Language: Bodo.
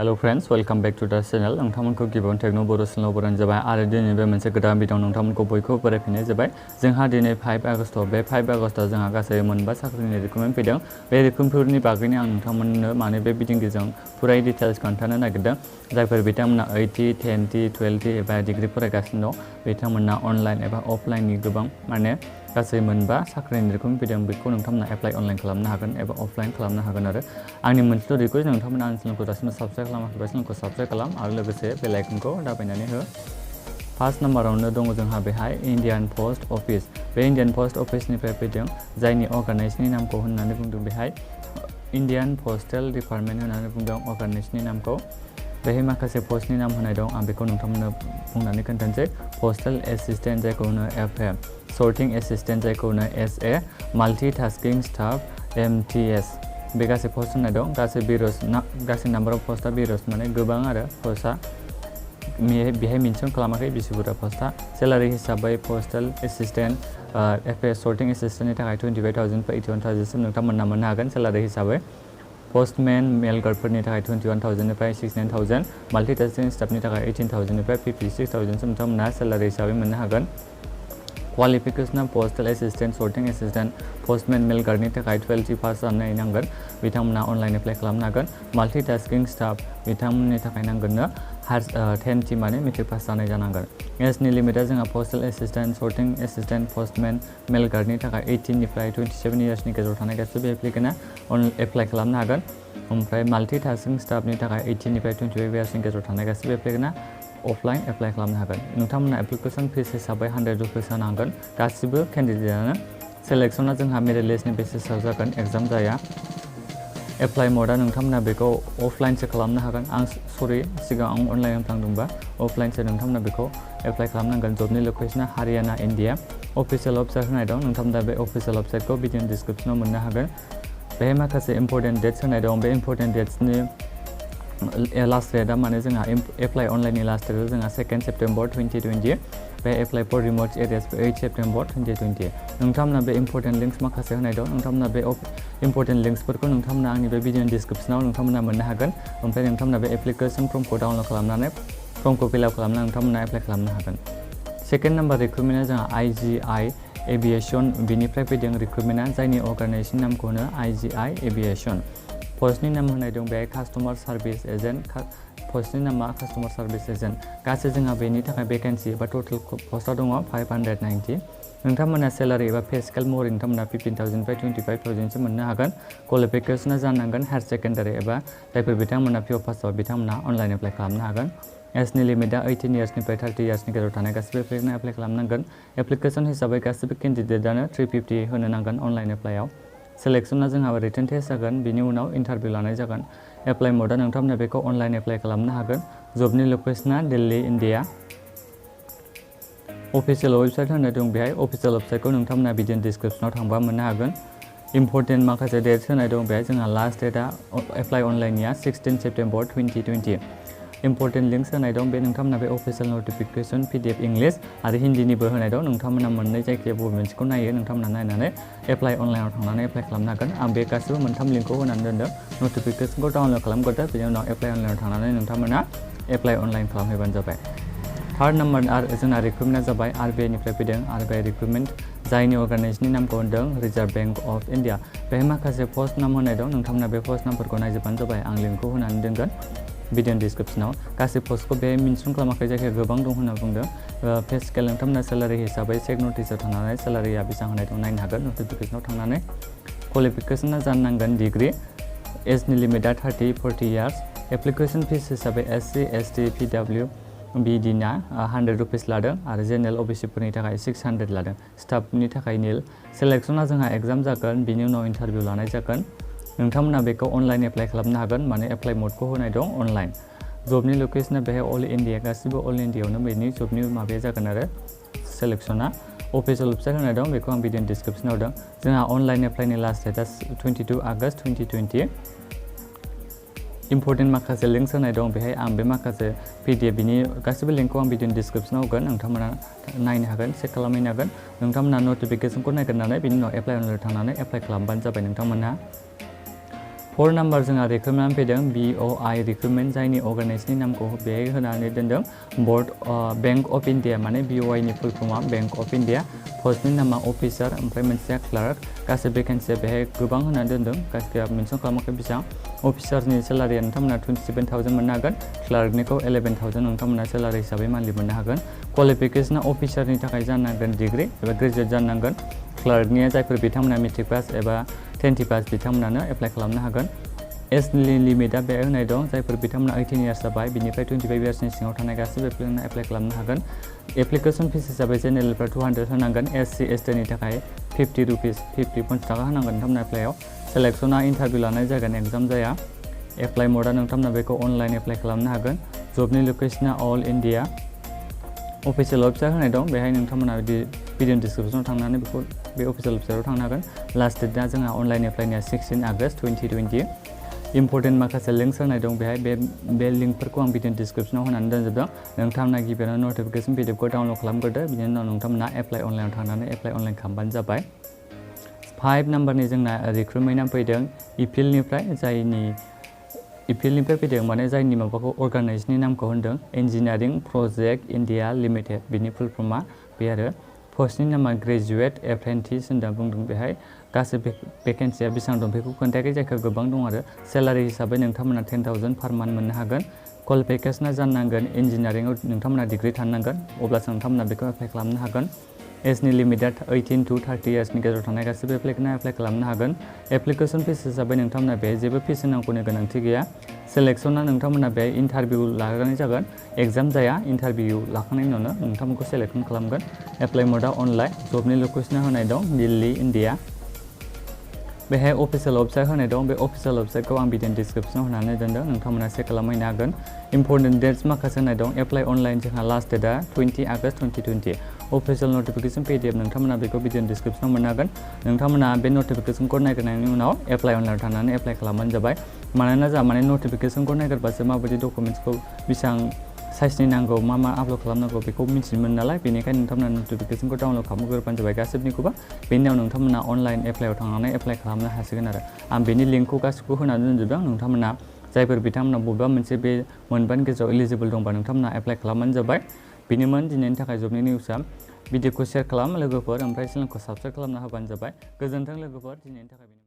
Hello friends, welcome back to the channel. नोंथांमोनखौ गिबियावनो टेक्न' बर' चेनेलाव बरायनाय जाबाय आरो दिनै बे मोनसे गोदान भिडिअ नोंथांमोनखौ बयखौबो बरायफिननाय जाबाय। जोंहा दिनै 5 आगस्ट बे 5 आगस्टआव जोंहा गासै मोनबा साख्रिनि रिक्रुटमेन्ट फैदों। बे रिक्रुटमेन्टफोरनि बागैनो आं नोंथांमोननो माने बे भिडिअजों फुरायै डिटेल्स खोन्थानो नागिरदों। जायफोर बिथांमोना 80, 10, 12 एबा डिग्री फरायगासिनो दं बिथांमोना अनलाइन एबा अफलाइननि गोबां माने गासै मोनबा साख्रिनि रिक्रुटमेन्ट फैदों। बेखौ नोंथांमोना एप्लाइ अनलाइन खालामनो हागोन एबा अफलाइन खालामनो हागोन आरो आंनि मोनसेल' रिक्वेस्ट नोंथांमोना आंनि चेनेलखौ दासिमबो साबस्क्राइब खालामाखैबा चेनेलखौ साबस्क्राइब खालाम आरो लोगोसे बेल आइकनखौ दाबायनानै हो। फार्स्ट नाम्बारावनो दङ जोंहा बेहाय इन्डियान पस्ट अफिस। बे इन्डियान पस्ट अफिसनिफ्राय फैदों जायनि अर्गानाइजेशननि नामखौ होननानै बुंदों बेहाय इन्डियान पस्टेल डिपार्टमेन्ट होननानै बुंदों अर्गानाइजेशननि नामखौ। बेहाय माखासे पस्टनि नाम होनाय दं, आं बेखौ नोंथांमोननो बुंनानै खोन्थानोसै। पस्टेल एसिस्टेन्ट जायखौ होनो FA, सर्टिं एसिस्टेन्ट जायखौ होनो SA, माल्टि टास्किं स्टाफ MTS। बे गासै पस्ट होनाय दं। गासै नाम्बार अफ पस्टआ बिरस माने गोबां आरो पस्टआ बेहाय मेनसन खालामाखै बेसे बुरजा पस्टआ। सेलारि हिसाबै पस्टेल एसिस्टेन्ट FA सर्टिं एसिस्टेन्टनि थाखाय 25,000 to 81,000 नोंथांमोना मोननो हागोन सेलारि हिसाबै। पस्टमेन मेल गार्डफोरनि थाखाय 21,000 निफ्राय 69,000, माल्टि टास्किं स्टाफनि थाखाय 18,000 निफ्राय 56,000 नोंथांमोना सेलारि हिसाबै मोननो हागोन। क्वालिफिकेशना पस्टेल एसिस्टेन्ट, सर्टिं एसिस्टेन्ट, पस्टमेन मेल गार्डनि थाखाय 12th पास जानाय नांगोन, बिथांमोना अनलाइन एप्लाइ खालामनो हागोन। माल्टि टास्किं स्टाफ बिथांमोननि थाखाय नांगोननो 10th माने मेट्रिक पास जानाय जानांगोन। एजनि लिमिटआ जोंहा पस्टेल एसिस्टेन्ट, सर्टिं एसिस्टेन्ट, पस्टमेन मेल गार्डनि थाखाय 18 निफ्राय 27 इयार्सनि गेजेराव थानाय गासैबो एप्लिकेन्टआ एप्लाइ खालामनो हागोन। ओमफ्राय माल्टि टास्किं स्टाफनि थाखाय 18 निफ्राय 25 इयार्सनि गेजेराव थानाय गासैबो एप्लिकेन्टआ अफलाइन एप्लाइ खालामनो हागोन। नोंथांमोना एप्लिकेसन फिस हिसाबै 100 रुपिस होनांगोन गासिबो केन्डिडेटआनो। सेलेक्सना जोंहा मेरिट लिस्टनि बेसिसाव जागोन, एग्जाम जाया। एप्लाइ मडआ नोंथांमोना बेखौ अफलाइनसो खालामनो हागोन। सिगाङाव आं अनलाइन होफ्लांदोंबा अफलाइनसो नोंथांमोना बेखौ एप्लाइ खालामनांगोन। जबनि लकेसना हारियाना, इन्डिया। अफिसियेल वेबसाइट होनाय दं, नोंथांमोना बे अफिसियेल वेबसाइटखौ भिडिअ डिसक्रिपसनाव मोननो हागोन। बेहाय माखासे इम्परटेन्ट डेट्स होनाय दं। बे इम्परटेन्ट डेट्सनि लास्ट डेटआ माने जोंहा एप्लाइ अनलाइननि लास्ट डेटआ जोंहा 2 सेप्टेम्बर 2020। बे apply for remote areas 8 September 2020। नोंथांमोना बे इम्परटेन्ट लिंक्स माखासे होनाय दं, नोंथांमोना बे इम्परटेन्ट लिंक्सफोरखौ नोंथांमोना आंनि बे भिडिअ डिसक्रिपसनाव नोंथांमोना मोननो हागोन। ओमफ्राय नोंथांमोना बे एप्लिकेसन फर्मखौ डाउनलड खालामनानै फर्मखौ फिलआप खालामनानै नोंथांमोना एप्लाइ खालामनो हागोन। सेकेन्ड नाम्बार रिक्रुटमेन्टआ जोंहा IGI एभिएसन, बिनिफ्राय फैदों रिक्रुटमेन्टआ जायनि अर्गानाइजेशननि नामखौ होनो IGI एभिएसन। पस्टनि नाम होनाय दं बेहाय कास्टमार सार्भिस एजेन्ट, पस्टनि नामा कास्टमार सार्भिस एजेन्ट। गासै जोंहा बेनि थाखाय भेकेन्सि एबा टटेल पस्टआ दङ 590। नोंथांमोना सेलारि एबा पे स्केल महरै नोंथांमोना 15,000 निफ्राय 25,000 मोननो हागोन। क्वालिफिकेसना जानांगोन हायार सेकेन्डारि एबा जायफोर बिथांमोना पिअ पास जाबाय बिथांमोना अनलाइन एप्लाइ खालामनो हागोन। एजनि लिमिटआ 18 इयार्सनिफ्राय 30 इयार्सनि गेजेराव थानाय गासिबो एप्लिकेन्टआ एप्लाइ खालामनांगोन। एप्लिकेसन हिसाबै गासिबो केन्डिडेटआनो 350 होनो नांगोन अनलाइन एप्लाइआव। सेलेक्सना जोंहा रिटेन टेस्ट जागोन, बिनि उनाव इन्टारभिउ लानाय जागोन। एप्लाइ मडआ नोंथांमोना बेखौ अनलाइन एप्लाइ खालामनो हागोन। जबनि लकेसना दिल्ली, इन्डिया। अफिसियेल वेबसाइट होनाय दं बेहाय, अफिसियेल वेबसाइटखौ नोंथांमोना भिडिअ डिसक्रिपसनाव थांबा मोननो हागोन। इम्परटेन्ट माखासे डेट्स होनाय दं बेहाय, जोंहा लास्ट डेटआ एप्लाइ अनलाइननिया 16 सेप्टेम्बर 2020। इम्परटेन्ट लिंक्स होनाय दं, बे नोंथांमोना बे अफिसियेल नटिफिकेसन PDF इंलिस आरो हिन्दीनिबो होनाय दं। नोंथांमोना मोननै जायखिजाया बबे मोनसेखौ नायो नोंथांमोना नायनानै एप्लाइ अनलाइनाव थांनानै एप्लाइ खालामनो हागोन। आं बे गासिबो मोनथाम लिंकखौ होनानै दोनदों। नटिफिकेसनखौ डाउनलड खालामग्रोदो, बेनि उनाव एप्लाइ अनलाइनाव थांनानै नोंथांमोना एप्लाइ अनलाइन खालामहैबानो जाबाय। थार्ड नाम्बार जोंना रिक्रुटमेन्टआ जाबाय RBI निफ्राय फैदों। RBI रिक्रुटमेन्ट जायनि अर्गानाइजेशननि नामखौ होनदों रिजार्भ बेंक अफ इन्डिया। बेहाय माखासे पस्ट नाम होनाय दं, नोंथांमोना बे पस्ट नामफोरखौ नायजोबबानो जाबाय। आं लिंकखौ होनानै दोनगोन भिडिअ डिसक्रिपसनाव। गासै पस्टखौ बेहाय मेनसन खालामाखै, जायखिया गोबां दं होनना बुंदों। पे स्केल नोंथांमोना सेलारि हिसाबै चेक नटिसआव थांनानै सेलारिया बेसेबां होनाय दं नायनो हागोन नटिफिकेसनाव थांनानै। क्वालिफिकेसना जानांगोन डिग्री। एजनि लिमिटआ 30-40 इयार्स। एप्लिकेसन फिस हिसाबै SC, ST, PWBDना 100 रुपिस लादों आरो जेनेरेल OBCफोरनि थाखाय 600 लादों। स्टाफनि थाखाय निल। सेलेक्सना जोंहा एग्जाम जागोन, बिनि उनाव इन्टारभिउ लानाय जागोन। नोंथांमोना बेखौ अनलाइन एप्लाइ खालामनो हागोन, माने एप्लाइ मडखौ होनाय दं अनलाइन। जबनि लकेसना बेहाय अल इन्डिया, गासिबो अल इन्डियाआवनो बेनि जबनि माबाया जागोन आरो सेलेक्सना। अफिसियेल वेबसाइट होनाय दं, बेखौ आं भिडिअ डिसक्रिपसनाव होदों। जोंहा अनलाइन एप्लाइनि लास्ट डेटआ 22 आगस्ट 2020। इम्परटेन्ट माखासे लिंक्स होनाय दं बेहाय, आं बे माखासे PDF बिनि गासिबो लिंकखौ आं भिडिअ डिसक्रिपसनाव होगोन। नोंथांमोना नायनो हागोन, चेक खालामहैनो हागोन। नोंथांमोना नटिफिकेसनखौ नायग्रोनानै बिनि उनाव एप्लाइ अनलाइनाव थांनानै एप्लाइ खालामबानो जाबाय नोंथांमोनहा। 4 नाम्बार जोंहा रिक्रुटमेन्ट फैदों BOI रिक्रुटमेन्ट जायनि अर्गेनाइजेसननि नामखौ बेहाय होनानै दोनदों बेंक अफ इन्डिया माने BOI नि फुल फर्मआ बेंक अफ इन्डिया पस्टनि नामा अफिसार ओमफ्राय मोनसेया क्लार्क गासै भेकेन्सिया बेहाय गोबां होनानै दोनदों गासैया मेनसन खालामाखै बेसेबां अफिसारनि सेलारिया नोंथांमोना 27,000 मोननो हागोन क्लार्कनिखौ 11,000 नोंथांमोना सेलारि हिसाबै मान्थलि मोननो हागोन क्वालिफिकेसना अफिसारनि थाखाय जानांगोन डिग्री एबा ग्रेजुवेट जानांगोन क्लार्कनिया जायफोर बिथांमोना मेट्रिक पास एबा 10th पास बिथांमोनानो एप्लाइ खालामनो हागोन एजनि लिमिटआ बेहाय होनाय दं जायफोर बिथांमोना 18 इयार्स जाबाय बिनिफ्राय 25 इयार्सनि सिङाव थानाय गासैबो एप्लिकेन्टआ एप्लाइ खालामनो हागोन एप्लिकेसन फिस हिसाबै जेनेरेलफ्रा 200 होनांगोन SC ST नि थाखाय 50 रुपिस 50 थाखा होनांगोन नोंथांमोना एप्लाइआव सेलेक्सना इन्टारभिउ लानाय जागोन एग्जाम जाया एप्लाइ मडआ नोंथांमोना बेखौ अनलाइन एप्लाइ खालामनो हागोन जबनि लकेसना अल इन्डिया अफिसियेल वेबसाइट होनाय दं बेहाय नोंथांमोना भिडिअ डिसक्रिप्सनाव थांनानै बेखौ बे अफिसियेल वेबसाइटआव थांनो हागोन लास्ट डेटआ जोंहा अनलाइन एप्लाइनिया 16 आगस्ट 2020 इम्पर्टेन्ट माखासे लिंक्स होनाय दं बेहाय बे लिंकफोरखौ आं भिडिअ डिसक्रिप्सनाव होनानै दोनजोबदों नोंथांमोना गिबियावनो नटिफिकेसन पिडिएफखौ डाउनलड खालामग्रोदो बिनि उनाव नोंथांमोना एप्लाइ अनलाइनाव थांनानै एप्लाइ अनलाइन खालामबानो जाबाय 5 नाम्बारनि जोंना रिक्रुटमेन्टआ फैदों इपिएलनिफ्राय फैदों माने जायनि माबाखौ अर्गानाइजेसननि नामखौ होनदों इन्जिनियारिं प्रजेक्ट इन्डिया लिमिटेड बिनि फुल फर्मआ बे आरो पस्टनि नामा ग्रेजुवेट एप्रेन्टिस होनना बुंदों बेहाय गासै भेकेन्सिया बेसेबां दं बेखौ खोन्थायाखै जायखिया गोबां दं आरो सेलारि हिसाबै नोंथांमोना 10,000 पार मान्थ मोननो हागोन क्वालिफिकेसना जानांगोन इन्जिनियारिंआव नोंथांमोना डिग्री थानांगोन अब्लासो नोंथांमोना बेखौ एप्लाइ खालामनो हागोन एजनि लिमिटआ 18 to 30 इयार्सनि गेजेराव थानाय गासैबो एप्लिकेन्टआ एप्लाइ खालामनो हागोन एप्लिकेसन फिस हिसाबै नोंथांमोना बेहाय जेबो फिस होनांगौनि गोनांथि गैया सेलेक्सना नोंथांमोना बेहाय इन्टारभिउ लाग्रोनाय जागोन एग्जाम जाया इन्टारभिउ लाखांनायनि उनावनो नोंथांमोनखौ सेलेक्सन खालामगोन एप्लाइ मडआ अनलाइन जबनि लकेसना होनाय दं दिल्ली इन्डिया बेहाय अफिसियेल वेबसाइट होनाय दं बे अफिसियेल वेबसाइटखौ आं भिडिअ डिसक्रिप्सनाव होनानै दोनदों नोंथांमोना चेक खालामहैनो हागोन इम्पर्टेन्ट डेट्स माखासे होनाय दं एप्लाइ अनलाइन जोंहा लास्ट डेटआ 20 आगस्ट 2020 अफिसियेल नटिफिकेसन पिडिएफ नोंथांमोना बेखौ भिडिअ डिसक्रिप्सनाव मोननो हागोन नोंथांमोना बे नटिफिकेसनखौ नायग्रोनायनि उनाव एप्लाइ अनलाइनाव थांनानै एप्लाइ खालामबानो जाबाय मानोना जोंहा माने नटिफिकेसनखौ नायग्रोबासो माबायदि डकुमेन्ट्सखौ बेसेबां साइजनि नांगौ मा आपल'ड खालामनांगौ बेखौ मिथिनो मोनो नालाय बेनिखायनो नोंथांमोना नटिफिकेसनखौ डाउनलड खालामग्रोबानो जाबाय गासिबनिखौबो बेनि उनाव नोंथांमोना अनलाइन एप्लाइआव थांनानै एप्लाइ खालामनो हासिगोन आरो आं बेनि लिंकखौ गासिबो होनानै दोनजोबदों नोंथांमोना जायफोर बिथांमोना बबेबा मोनसे बे मोनबानि गेजेराव एलिजिबल दंबा नोंथांमोना एप्लाइ खालामबानो जाबाय बेनोमोन दिनैनि थाखाय जबनि निउसआ भिडिअखौ शेयार खालाम लोगोफोर ओमफ्राय चेनेलखौ साबस्क्राइब खालामना होबानो जाबाय गोजोन्थों लोगोफोर दिनैनि थाखाय